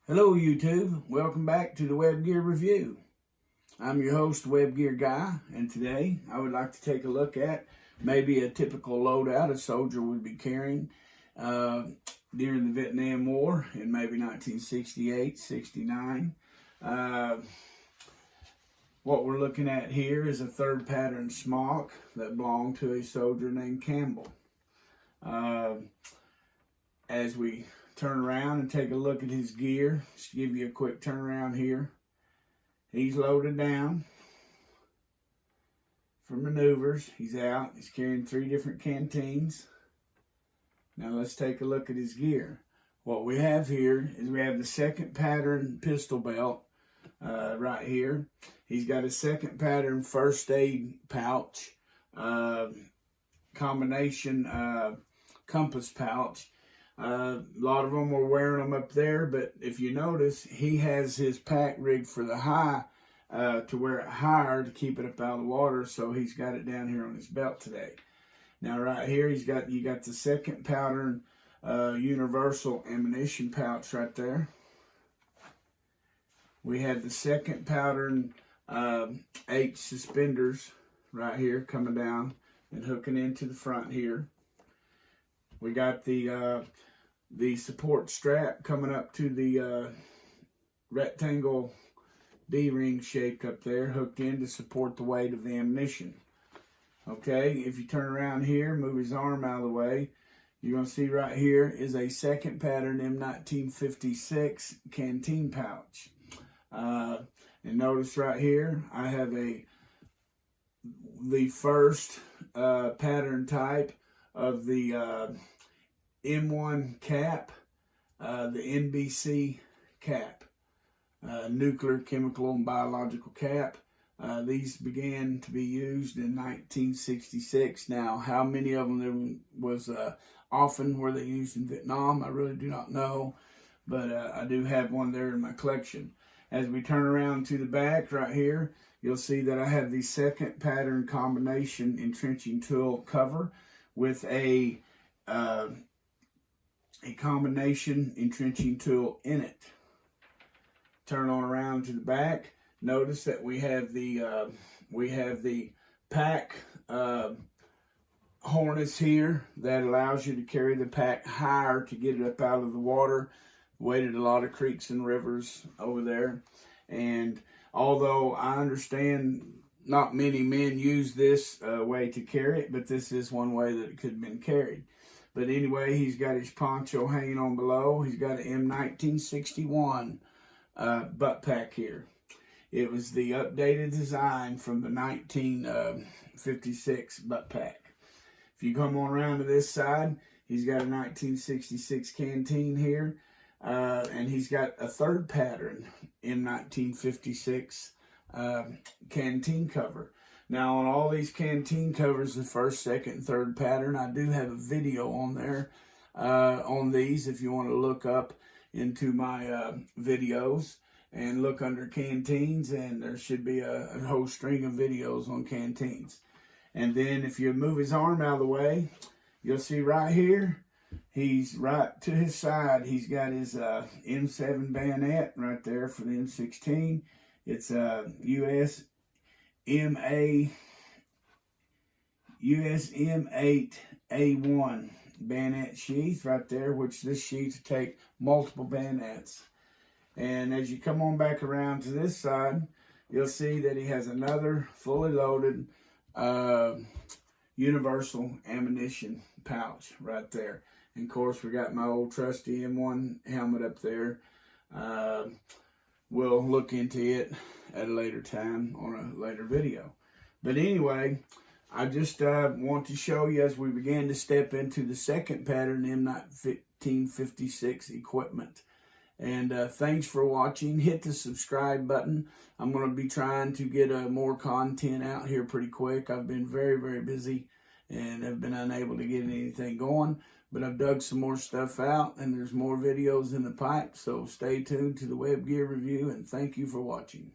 Hello YouTube, welcome back to the Web Gear Review. I'm your host, Web Gear Guy, and today I would like to take a look at maybe a typical loadout a soldier would be carrying during the Vietnam War in maybe 1968, 69. What we're looking at here is a third pattern smock that belonged to a soldier named Campbell. As we turn around and take a look at his gear, just give you a quick turnaround here. He's loaded down for maneuvers. He's out. He's carrying 3 different canteens. Now let's take a look at his gear. What we have here is we have the second pattern pistol belt right here. He's got a second pattern first aid pouch, combination compass pouch. A lot of them were wearing them up there, but if you notice, he has his pack rigged for the high to wear it higher to keep it up out of the water, so he's got it down here on his belt today. Now right here, you got the second pattern universal ammunition pouch right there. We have the second pattern H suspenders right here coming down and hooking into the front here. We got the support strap coming up to the rectangle D-ring shaped up there, hooked in to support the weight of the ammunition. Okay, if you turn around here, move his arm out of the way, you're going to see right here is a second pattern M-1956 Canteen Pouch. And notice right here, I have the first pattern type of the M1 cap, the NBC cap, nuclear, chemical, and biological cap. These began to be used in 1966. Now, how many of them was often were they used in Vietnam, I really do not know, but I do have one there in my collection. As we turn around to the back right here, you'll see that I have the second pattern combination entrenching tool cover with a combination entrenching tool in it. Turn on around to the back. Notice that we have the pack harness here that allows you to carry the pack higher to get it up out of the water. Waded a lot of creeks and rivers over there, and although I understand not many men use this way to carry it, but this is one way that it could have been carried. But anyway, he's got his poncho hanging on below. He's got an M1961 butt pack here. It was the updated design from the 1956 butt pack. If you come on around to this side, he's got a 1966 canteen here, and he's got a third pattern M1956 canteen cover. Now on all these canteen covers, the first, second, and third pattern, I do have a video on there on these if you want to look up into my videos and look under canteens, and there should be a whole string of videos on canteens. And then if you move his arm out of the way, you'll see right here, he's right to his side, he's got his M7 bayonet right there for the M16. It's a US M8A1 bayonet sheath right there, which this sheath will take multiple bayonets. And as you come on back around to this side, you'll see that he has another fully loaded universal ammunition pouch right there. And of course, we got my old trusty M1 helmet up there. We'll look into it at a later time on a later video. But anyway, I just want to show you as we begin to step into the second pattern M1956 equipment. And thanks for watching. Hit the subscribe button. I'm going to be trying to get more content out here pretty quick. I've been very, very busy and have been unable to get anything going. But I've dug some more stuff out, and there's more videos in the pipe. So stay tuned to the Web Gear Review, and thank you for watching.